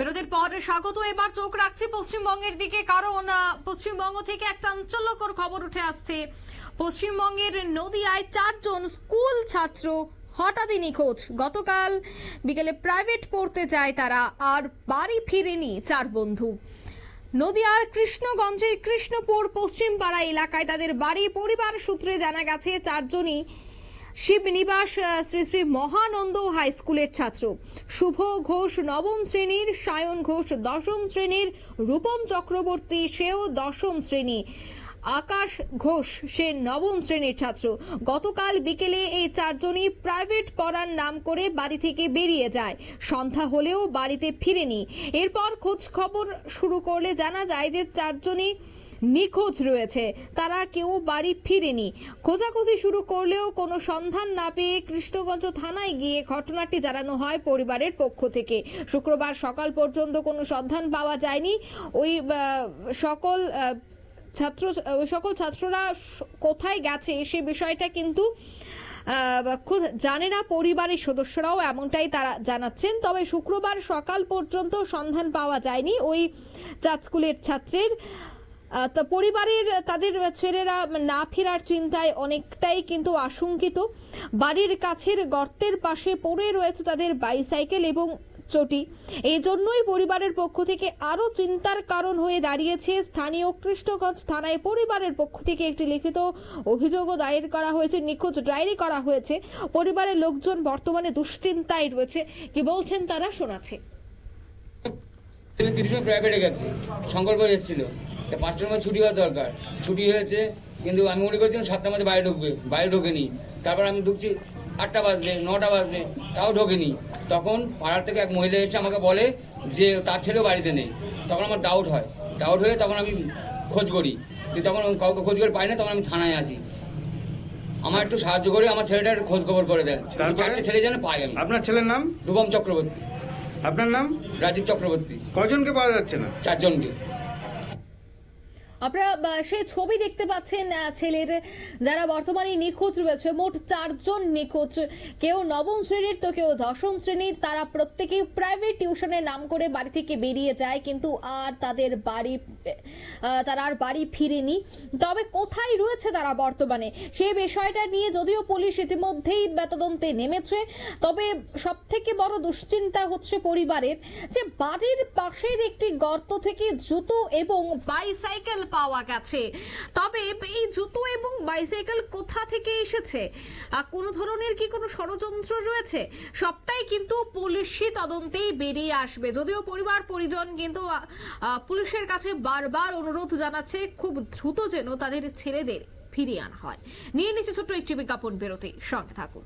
বিরতির পর স্বাগত। এবার চোখ রাখছি পশ্চিমবঙ্গের দিকে, কারণ পশ্চিমবঙ্গ থেকে এক চাঞ্চল্যকর খবর উঠে আসছে। পশ্চিমবঙ্গের নদিয়ায় 4 জন স্কুল ছাত্র হঠাৎই নিখোঁজ। গতকাল বিকেলে প্রাইভেট পড়তে যায় তারা, আর বাড়ি ফিরেনি 4 বন্ধু। নদিয়ার কৃষ্ণগঞ্জের কৃষ্ণপুর পশ্চিম পাড়া এলাকায় তাদের বাড়ি। পরিবার সূত্রে জানা গেছে 4 জনই শিবনিবাস শ্রী শ্রী মহানন্দ হাই স্কুলের ছাত্র। শুভ ঘোষ নবম শ্রেণীর, সায়ন ঘোষ দশম শ্রেণীর, রূপম চক্রবর্তী সেও দশম শ্রেণী, আকাশ ঘোষ সে নবম শ্রেণীর ছাত্র। গতকাল বিকেলে এই 4 জনই প্রাইভেট পড়ার নাম করে বাড়ি থেকে বেরিয়ে যায়। সন্ধ্যা হলেও বাড়িতে ফিরেনি। এরপর খোঁজ খবর শুরু করলে জানা যায় যে 4 জনই নিখোঁজ রয়েছে, তারা কেউ বাড়ি ফিরেনি। খোঁজাখুঁজি শুরু করলেও কোনো সন্ধান না পেয়ে কৃষ্ণগঞ্জ থানায় গিয়ে ঘটনাটি জানানো হয় পরিবারের পক্ষ থেকে। শুক্রবার সকাল পর্যন্ত কোনো সন্ধান পাওয়া যায়নি। ওই সকল ছাত্ররা কোথায় গেছে সে বিষয়টা কিন্তু জানে না পরিবারের সদস্যরাও, এমনটাই তারা জানাচ্ছেন। তবে শুক্রবার সকাল পর্যন্ত সন্ধান পাওয়া যায়নি ওই 4 স্কুলের ছাত্রের। পরিবারের তাদের ছেলেরা না ফেরার চিন্তায় অনেকটাই কিন্তু আশঙ্কিত। বাড়ির কাছের গর্তের পাশে পড়ে রয়েছে তাদের বাইসাইকেল এবং চটি। এই জন্যই পরিবারের পক্ষ থেকে আরো চিন্তার কারণ হয়ে দাঁড়িয়েছে। স্থানীয় কৃষ্ণগঞ্জ থানায় পরিবারের পক্ষ থেকে একটি লিখিত অভিযোগও দায়ের করা হয়েছে, নিখোঁজ ডায়েরি করা হয়েছে। পরিবারের লোকজন বর্তমানে দুশ্চিন্তায় রয়েছে। কি বলছেন তারা শোনাচ্ছে। প্রাইভেটে গেছে, সংকল্প এসেছিল 5টার মধ্যে ছুটি হওয়ার দরকার, ছুটি হয়েছে, কিন্তু আমি মনে করছিলাম 7টার মধ্যে বাইরে ঢুকবে, বাইরে ঢোকেনি। তারপর আমি ঢুকছি 8টা বাজবে, 9টা বাজবে, তাও ঢোকেনি। তখন পাড়ার থেকে এক মহিলা এসে আমাকে বলে যে তার ছেলেও বাড়িতে নেই। তখন আমার ডাউট হয়ে তখন আমি খোঁজ করি, কিন্তু তখন কাউকে খোঁজ করে পাই না। তখন আমি থানায় আসি, আমার একটু সাহায্য করে আমার ছেলেটার খোঁজ খবর করে দেন। 4টে ছেলে যেন পাই আমি। আপনার ছেলের নাম? রূপম চক্রবর্তী। আপনার নাম? রাজীব চক্রবর্তী। কজনকে পাওয়া যাচ্ছে না? 4 জনকে। আপনারা সেই ছবি দেখতে পাচ্ছেন ছেলের, যারা বর্তমানে নিখোঁজ রয়েছে। মোট 4 জন নিখোঁজ, কেউ নবম শ্রেণীর তো কেউ দশম শ্রেণীর। তারা প্রত্যেকেই প্রাইভেট টিউশনের নাম করে বাড়ি থেকে বেরিয়ে যায়, কিন্তু তারা আর বাড়ি ফিরেনি। তবে কোথায় রয়েছে তারা বর্তমানে সেই বিষয়টা নিয়ে যদিও পুলিশ ইতিমধ্যেই তদন্তে নেমেছে, তবে সব থেকে বড় দুশ্চিন্তা হচ্ছে পরিবারের যে বাড়ির পাশের একটি গর্ত থেকে জুতো এবং বাইসাইকেল পাওয়া গেছে। তবে এই জুতো এবং বাইসাইকেল কোথা থেকে এসেছে, কোন ধরনের কি কোনো ষড়যন্ত্র রয়েছে, সবটাই কিন্তু পুলিশি তদন্তেই বেরিয়ে আসবে। যদিও পরিবার পরিজন কিন্তু পুলিশের কাছে বারবার অনুরোধ জানাচ্ছে খুব দ্রুত যেন তাদের ছেলেদের ফিরিয়ে আনা হয়। নিয়ে নিচ্ছে ছোট্ট একটি বিজ্ঞাপন বিরতি, সঙ্গে থাকুন।